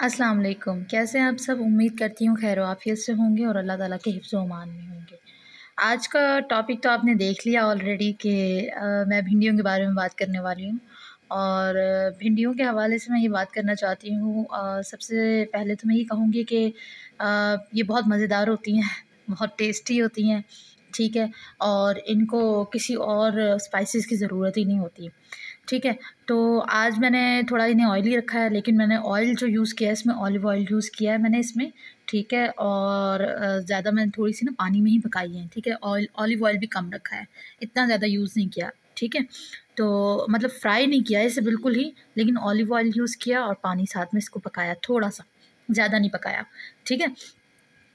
अस्सलाम वालेकुम। कैसे हैं आप सब? उम्मीद करती हूँ खैर आफ़ियत से होंगे और अल्लाह ताला के हिफ्ज़-ओ अमान में होंगे। आज का टॉपिक तो आपने देख लिया ऑलरेडी कि मैं भिंडियों के बारे में बात करने वाली हूँ और भिंडियों के हवाले से मैं ये बात करना चाहती हूँ। सबसे पहले तो मैं ये कहूँगी कि ये बहुत मज़ेदार होती हैं, बहुत टेस्टी होती हैं, ठीक है? और इनको किसी और स्पाइसेस की ज़रूरत ही नहीं होती। ठीक है, तो आज मैंने थोड़ा इन्हें ऑयली रखा है, लेकिन मैंने ऑयल जो यूज़ किया है इसमें ऑलिव ऑयल यूज़ किया है मैंने इसमें, ठीक है? और ज़्यादा मैंने थोड़ी-सी ना पानी में ही पकाई है, ठीक है? ऑलिव ऑयल भी कम रखा है, इतना ज़्यादा यूज़ नहीं किया, ठीक है? तो मतलब फ्राई नहीं किया है इसे बिल्कुल ही, लेकिन ऑलिव ऑयल यूज़ किया और पानी साथ में इसको पकाया थोड़ा-सा, ज़्यादा नहीं पकाया, ठीक है?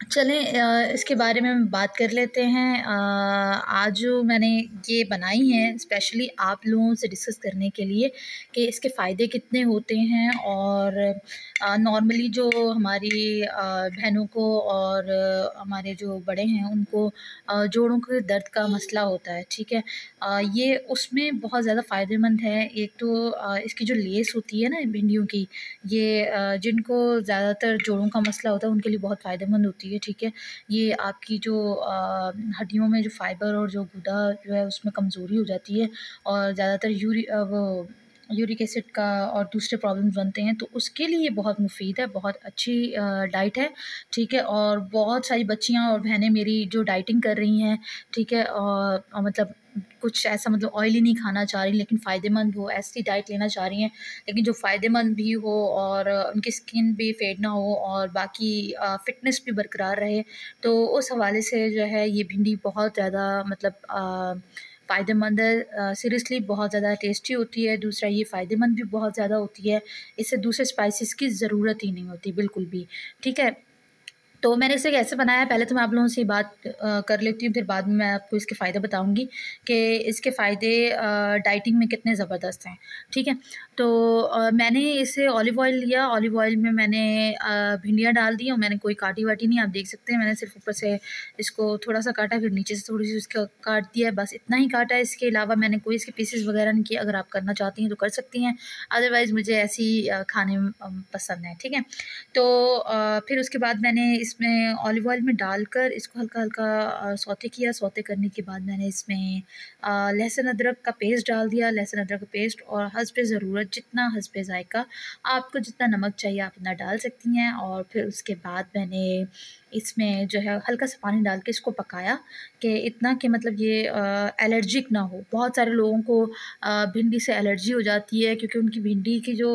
चलें इसके बारे में हम बात कर लेते हैं। आज जो मैंने ये बनाई हैं स्पेशली आप लोगों से डिस्कस करने के लिए कि इसके फ़ायदे कितने होते हैं और नॉर्मली जो हमारी बहनों को और हमारे जो बड़े हैं उनको जोड़ों के दर्द का मसला होता है, ठीक है? ये उसमें बहुत ज़्यादा फ़ायदेमंद है। एक तो इसकी जो लेस होती है ना भिंडियों की, ये जिनको ज़्यादातर जोड़ों का मसला होता है उनके लिए बहुत फ़ायदेमंद होती है, ठीक है? ये आपकी जो हड्डियों में जो फ़ाइबर और जो गुदा जो है उसमें कमज़ोरी हो जाती है और ज़्यादातर वो यूरिक एसिड का और दूसरे प्रॉब्लम्स बनते हैं, तो उसके लिए बहुत मुफ़ीद है, बहुत अच्छी डाइट है, ठीक है? और बहुत सारी बच्चियाँ और बहनें मेरी जो डाइटिंग कर रही हैं, ठीक है? मतलब कुछ ऐसा मतलब ऑयली नहीं खाना चाह रही लेकिन फ़ायदेमंद हो, ऐसी डाइट लेना चाह रही हैं, लेकिन जो फ़ायदेमंद भी हो और उनकी स्किन भी फेड ना हो और बाकी फ़िटनेस भी बरकरार रहे, तो उस हवाले से जो है ये भिंडी बहुत ज़्यादा मतलब फ़ायदेमंद है। सीरियसली बहुत ज़्यादा टेस्टी होती है। दूसरा ये फ़ायदेमंद भी बहुत ज़्यादा होती है। इससे दूसरे स्पाइसेस की ज़रूरत ही नहीं होती बिल्कुल भी, ठीक है? तो मैंने इसे कैसे बनाया है, पहले तो मैं आप लोगों से ये बात कर लेती हूँ, फिर बाद में मैं आपको इसके फ़ायदे बताऊँगी कि इसके फ़ायदे डाइटिंग में कितने ज़बरदस्त हैं, ठीक है? तो मैंने इसे ऑलिव ऑयल लिया, ऑलिव ऑयल में मैंने भिंडियाँ डाल दी और मैंने कोई काटी-वाटी नहीं, आप देख सकते हैं, मैंने सिर्फ़ ऊपर से इसको थोड़ा-सा काटा, फिर नीचे से थोड़ी-सी उसका काट दिया है, बस इतना ही काटा है। इसके अलावा मैंने कोई इसके पीसेस वग़ैरह नहीं किए, अगर आप करना चाहती हैं तो कर सकती हैं, अदरवाइज़ मुझे ऐसे ही खाने में पसंद है, ठीक है? तो फिर उसके बाद मैंने इसमें ऑलिव ऑयल में डालकर इसको हल्का-हल्का सौते किया। सौते करने के बाद मैंने इसमें लहसुन अदरक का पेस्ट डाल दिया। लहसुन अदरक का पेस्ट और हस्बे ज़रूरत जितना हस्बे ज़ायक़ा आपको जितना नमक चाहिए आप उतना डाल सकती हैं। और फिर उसके बाद मैंने इसमें जो है हल्का-सा पानी डाल के इसको पकाया कि इतना कि मतलब ये एलर्जिक ना हो। बहुत सारे लोगों को भिंडी से एलर्जी हो जाती है क्योंकि उनकी भिंडी की जो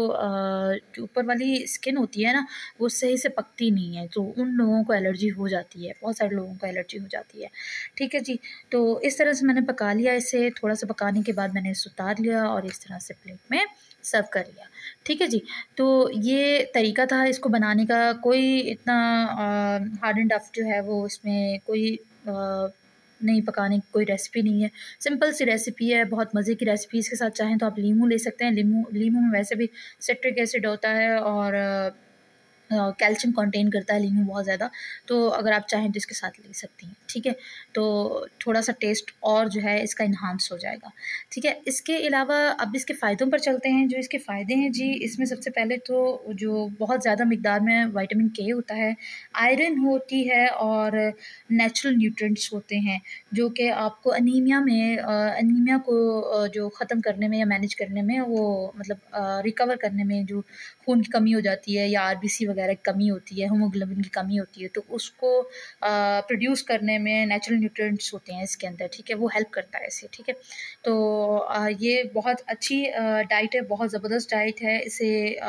ऊपर वाली स्किन होती है ना, वो सही से पकती नहीं है, तो उन लोगों को एलर्जी हो जाती है, बहुत सारे लोगों को एलर्जी हो जाती है। ठीक है जी, तो इस तरह से मैंने पका लिया इसे, थोड़ा-सा पकाने के बाद मैंने इसे उतार लिया और इस तरह से प्लेट में सर्व कर लिया। ठीक है जी, तो ये तरीका था इसको बनाने का। कोई इतना हार्ड एंड टफ जो है वो इसमें कोई नहीं पकाने की कोई रेसिपी नहीं है, सिंपल सी रेसिपी है, बहुत मज़े की रेसिपी। इसके साथ चाहें तो आप लीमू ले सकते हैं, लीमू लीमू में वैसे भी सिट्रिक एसिड होता है और कैल्शियम कंटेन करता है लीमू बहुत ज़्यादा, तो अगर आप चाहें तो इसके साथ ले सकती हैं, ठीक है? तो थोड़ा-सा टेस्ट और जो है इसका एनहांस हो जाएगा, ठीक है? इसके अलावा अब इसके फ़ायदों पर चलते हैं। जो इसके फ़ायदे हैं जी, इसमें सबसे पहले तो जो बहुत ज़्यादा मिकदार में विटामिन के होता है, आयरन होती है और नेचुरल न्यूट्रिएंट्स होते हैं, जो कि आपको अनीमिया को जो ख़त्म करने में या मैनेज करने में वो मतलब रिकवर करने में जो खून की कमी हो जाती है या आरबीसी वगैरह की कमी होती है, हीमोग्लोबिन की कमी होती है, तो उसको प्रोड्यूस करने में नेचुरल न्यूट्रिएंट्स होते हैं इसके अंदर, ठीक है? वो हेल्प करता है इससे, ठीक है? तो ये बहुत अच्छी डाइट है, बहुत ज़बरदस्त डाइट है। इसे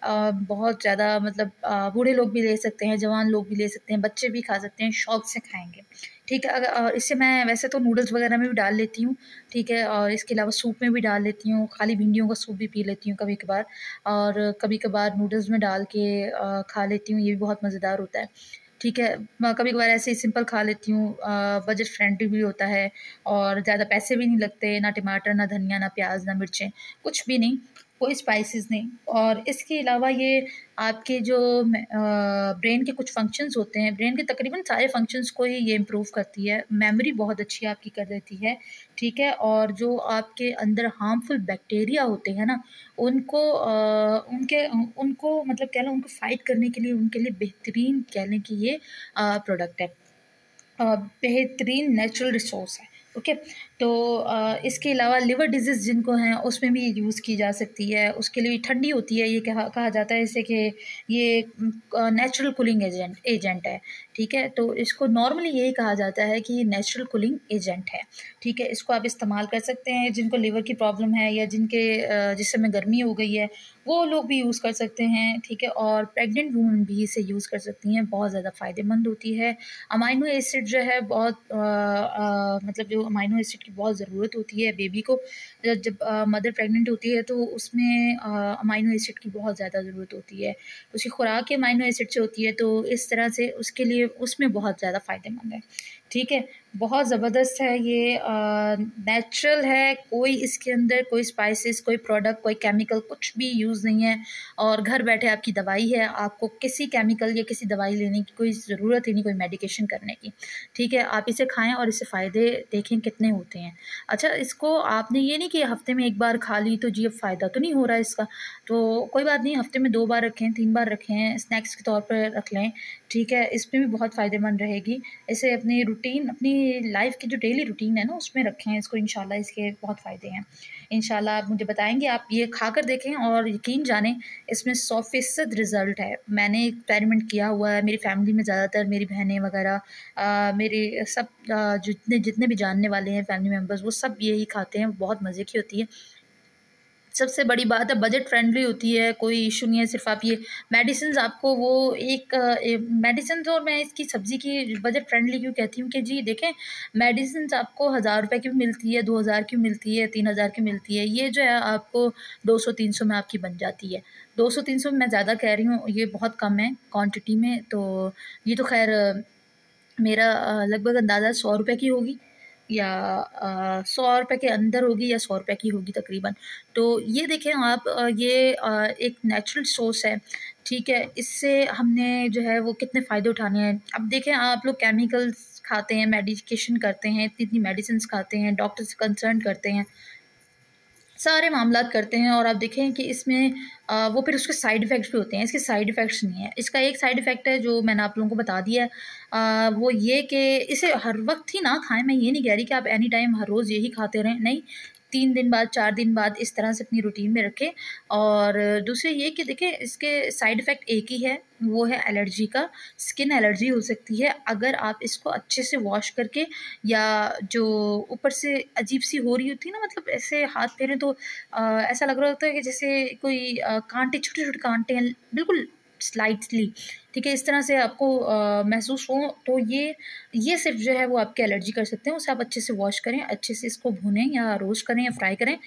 बहुत ज़्यादा मतलब बूढ़े लोग भी ले सकते हैं, जवान लोग भी ले सकते हैं, बच्चे भी खा सकते हैं, शौक से खाएँगे, ठीक है? इससे मैं वैसे तो नूडल्स वगैरह में भी डाल लेती हूँ, ठीक है? और इसके अलावा सूप में भी डाल लेती हूँ, खाली भिंडियों का सूप भी पी लेती हूँ कभी-कभार और कभी-कभार नूडल्स में डाल के खा लेती हूँ, ये भी बहुत मज़ेदार होता है, ठीक है? मैं कभी-कभार ऐसे ही सिंपल खा लेती हूँ, बजट फ्रेंडली भी होता है और ज़्यादा पैसे भी नहीं लगते, ना टमाटर, ना धनिया, ना प्याज़, ना मिर्चें, कुछ भी नहीं। कोई स्पाइसेस नहीं। और इसके अलावा ये आपके जो ब्रेन के कुछ फंक्शंस होते हैं, ब्रेन के तकरीबन सारे फंक्शंस को ही ये इम्प्रूव करती है, मेमोरी बहुत अच्छी आपकी कर देती है, ठीक है? और जो आपके अंदर हार्मफुल बैक्टीरिया होते हैं ना, उनको मतलब कह लो उनको फ़ाइट करने के लिए उनके लिए बेहतरीन कह लें कि ये प्रोडक्ट है। बेहतरीन नेचुरल रिसोर्स है। ओके, तो इसके अलावा लिवर डिजीज़ जिनको हैं उसमें भी ये यूज़ की जा सकती है, उसके लिए भी ठंडी होती है, ये कहा कहा जाता है इसे कि ये नेचुरल कूलिंग एजेंट एजेंट है, ठीक है? तो इसको नॉर्मली यही कहा जाता है कि ये नेचुरल कूलिंग एजेंट है, ठीक है? इसको आप इस्तेमाल कर सकते हैं, जिनको लिवर की प्रॉब्लम है या जिनके जिस समय गर्मी हो गई है, वो लोग भी यूज़ कर सकते हैं, ठीक है? और प्रेग्नेंट वूमेन भी इसे यूज़ कर सकती हैं, बहुत ज़्यादा फ़ायदेमंद होती है। अमाइनो एसिड जो है बहुत मतलब जो अमाइनो एसिड की बहुत ज़रूरत होती है बेबी को, जब मदर प्रेग्नेंट होती है तो उसमें अमाइनो एसिड की बहुत ज़्यादा ज़रूरत होती है। उसकी खुराक ही अमाइनो एसिड से होती है, तो इस तरह से उसके लिए उसमें बहुत ज़्यादा फ़ायदेमंद है, ठीक है? बहुत ज़बरदस्त है ये, नेचुरल है, कोई इसके अंदर कोई स्पाइसेस, कोई प्रोडक्ट, कोई केमिकल कुछ भी यूज़ नहीं है, और घर बैठे आपकी दवाई है, आपको किसी केमिकल या किसी दवाई लेने की कोई ज़रूरत ही नहीं, कोई मेडिकेशन करने की, ठीक है? आप इसे खाएँ और इससे फ़ायदे देखें कितने होते हैं। अच्छा, इसको आपने ये नहीं कि हफ़्ते में 1 बार खा ली तो जी अब फ़ायदा तो नहीं हो रहा है इसका, तो कोई बात नहीं, हफ़्ते में 2 बार रखें, 3 बार रखें, स्नैक्स के तौर पर रख लें, ठीक है? इसमें भी बहुत फ़ायदेमंद रहेगी। इसे अपनी रूटीन, अपनी लाइफ़ की जो डेली रूटीन है ना, उसमें रखें इसको, इंशाल्लाह इसके बहुत फ़ायदे हैं। इंशाल्लाह आप मुझे बताएँगे, आप ये खाकर देखें और यकीन जानें इसमें 100% रिज़ल्ट है। मैंने एक्सपेरिमेंट किया हुआ है, मेरी फ़ैमिली में ज़्यादातर मेरी बहनें वग़ैरह, मेरे सब जितने जितने भी जानने वाले हैं फ़ैमिली मेंबर्स, वो सब यही खाते हैं, बहुत मज़े की होती है। सबसे बड़ी बात है बजट फ्रेंडली होती है, कोई इश्यू नहीं है, सिर्फ़ आप ये मेडिसिन्स आपको वो मेडिसिन्स, और मैं इसकी सब्ज़ी की बजट फ्रेंडली क्यों कहती हूँ कि जी देखें, मेडिसिन्स आपको ₹1000 की भी मिलती है, 2000 की भी मिलती है, 3000 की मिलती है। ये जो है आपको 200-300 में आपकी बन जाती है। 200-300 में मैं ज़्यादा कह रही हूँ, ये बहुत कम है क्वांटिटी में, तो ये तो ख़ैर मेरा लगभग अंदाज़ा ₹100 की होगी, या ₹100 के अंदर होगी, या ₹100 की होगी तकरीबन। तो ये देखें आप, ये एक नेचुरल सोर्स है, ठीक है? इससे हमने जो है वो कितने फ़ायदे उठाने हैं। अब देखें, आप लोग केमिकल्स खाते हैं, मेडिकेशन करते हैं, इतनी-इतनी मेडिसिन्स खाते हैं, डॉक्टर से कंसल्ट करते हैं, सारे मामलात करते हैं, और आप देखें कि इसमें वो फिर उसके साइड इफ़ेक्ट्स भी होते हैं। इसके साइड इफ़ेक्ट्स नहीं है। इसका एक साइड इफ़ेक्ट है जो मैंने आप लोगों को बता दिया है, वो ये कि इसे हर वक़्त ही ना खाएँ। मैं ये नहीं कह रही कि आप एनी टाइम हर रोज़ यही खाते रहें, नहीं। 3 दिन बाद, 4 दिन बाद इस तरह से अपनी रूटीन में रखें। और दूसरी ये कि देखिए, इसके साइड इफ़ेक्ट एक ही है, वो है एलर्जी का। स्किन एलर्जी हो सकती है अगर आप इसको अच्छे से वॉश करके, या जो ऊपर से अजीब-सी हो रही होती है ना, मतलब ऐसे हाथ फेरें तो ऐसा लग रहा होता है कि जैसे कोई काँटे, छोटे-छोटे काँटे हैं, बिल्कुल स्लाइटली, ठीक है? इस तरह से आपको महसूस हो, तो ये सिर्फ़ जो है वो आपकी एलर्जी कर सकते हैं। उसे आप अच्छे से वॉश करें, अच्छे से इसको भूनें या रोस्ट करें या फ्राई करें।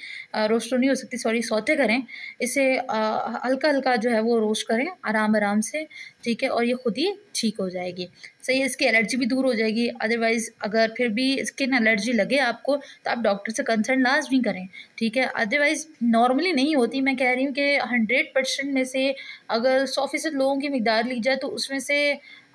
रोस्ट तो नहीं हो सकती, सॉरी, सौते करें। इसे हल्का-हल्का जो है वो रोस्ट करें आराम-आराम से, ठीक है? और ये खुद ही ठीक हो जाएगी। सही है, इसकी एलर्जी भी दूर हो जाएगी। अदरवाइज़ अगर फिर भी स्किन एलर्जी लगे आपको, तो आप डॉक्टर से कंसल्ट लाज़मी करें, ठीक है? अदरवाइज़ नॉर्मली नहीं होती। मैं कह रही हूँ कि 100% में से अगर 100% लोगों की मिकदार ली जाए, तो उसमें से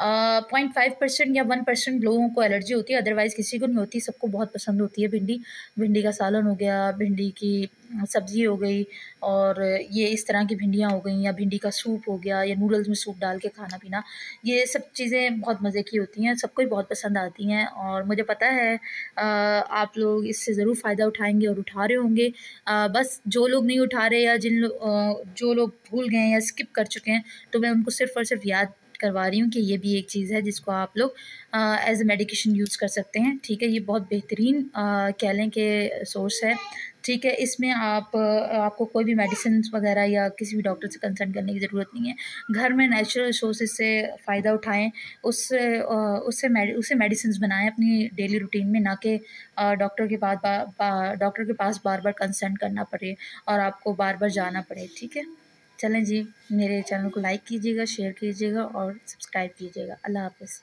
0.5% या 1% लोगों को एलर्जी होती है, अदरवाइज़ किसी को नहीं होती। सबको बहुत पसंद होती है भिंडी। भिंडी का सालन हो गया, भिंडी की सब्ज़ी हो गई, और ये इस तरह की भिंडियाँ हो गईं, या भिंडी का सूप हो गया, या नूडल्स में सूप डाल के खाना-पीना। ये सब चीज़ें बहुत मज़े की होती हैं, सबको ही बहुत पसंद आती हैं, और मुझे पता है आप लोग इससे ज़रूर फ़ायदा उठाएँगे और उठा रहे होंगे। बस जो लोग नहीं उठा रहे, या जो लोग भूल गए हैं या स्किप कर चुके हैं, तो मैं उनको सिर्फ़ और सिर्फ़ याद करवा रही हूँ कि ये भी एक चीज़ है जिसको आप लोग एज़ अ मेडिकेशन यूज़ कर सकते हैं, ठीक है? ये बहुत बेहतरीन कह लें कि सोर्स है, ठीक है? इसमें आपको कोई भी मेडिसिन्स वग़ैरह या किसी भी डॉक्टर से कंसल्ट करने की ज़रूरत नहीं है। घर में नेचुरल सोर्सेज़ से फ़ायदा उठाएँ, उससे मेडिसिन्स बनाएँ अपनी डेली रूटीन में, ना कि डॉक्टर के पास बार-बार कंसल्ट करना पड़े और आपको बार-बार जाना पड़े, ठीक है? चलें जी, मेरे चैनल को लाइक कीजिएगा, शेयर कीजिएगा और सब्सक्राइब कीजिएगा। अल्लाह हाफ़िज़।